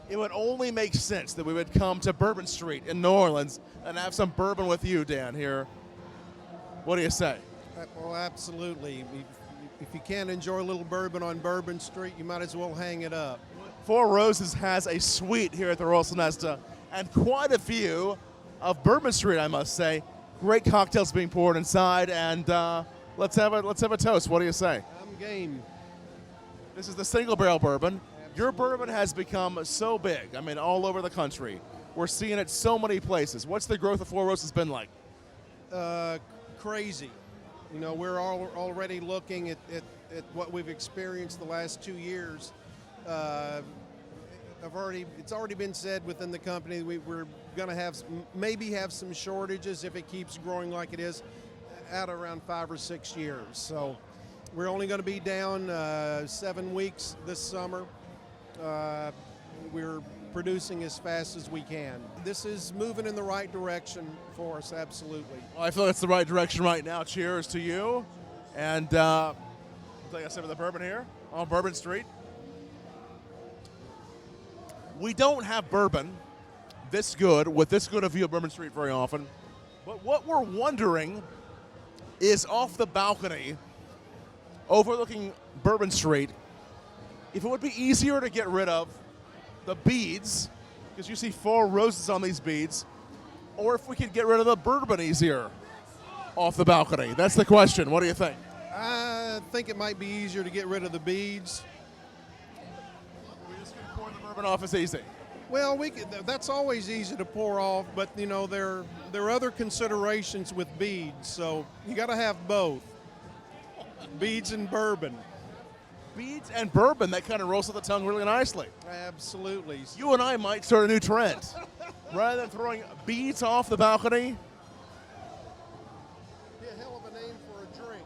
it would only make sense that we would come to Bourbon Street in New Orleans and have some bourbon with you, Dan, here. What do you say? Well, absolutely. If you can't enjoy a little bourbon on Bourbon Street, you might as well hang it up. Four Roses has a suite here at the Royal Sonesta, and quite a few of Bourbon Street, I must say. Great cocktails being poured inside, and let's have a toast. What do you say? I'm game. This is the single barrel bourbon. Your bourbon has become so big. I mean, all over the country. We're seeing it so many places. What's the growth of Four Roses been like? Crazy. You know, we're already looking at what we've experienced the last 2 years. It's already been said within the company we're going to maybe have some shortages if it keeps growing like it is at around 5 or 6 years. So we're only going to be down 7 weeks this summer. We're producing as fast as we can. This is moving in the right direction for us, absolutely. Well, I feel it's the right direction right now. Cheers to you. And take a sip of the bourbon here on Bourbon Street. We don't have bourbon this good, with this good a view of Bourbon Street very often. But what we're wondering is off the balcony overlooking Bourbon Street, if it would be easier to get rid of the beads, because you see Four Roses on these beads, or if we could get rid of the bourbon easier off the balcony. That's the question. What do you think? I think it might be easier to get rid of the beads. We just can pour the bourbon off as easy. Well, that's always easy to pour off, but you know there are other considerations with beads, so you got to have both. Beads and bourbon. Beads and bourbon, that kind of rolls off the tongue really nicely. Absolutely. You and I might start a new trend. Rather than throwing beads off the balcony. Be a hell of a name for a drink.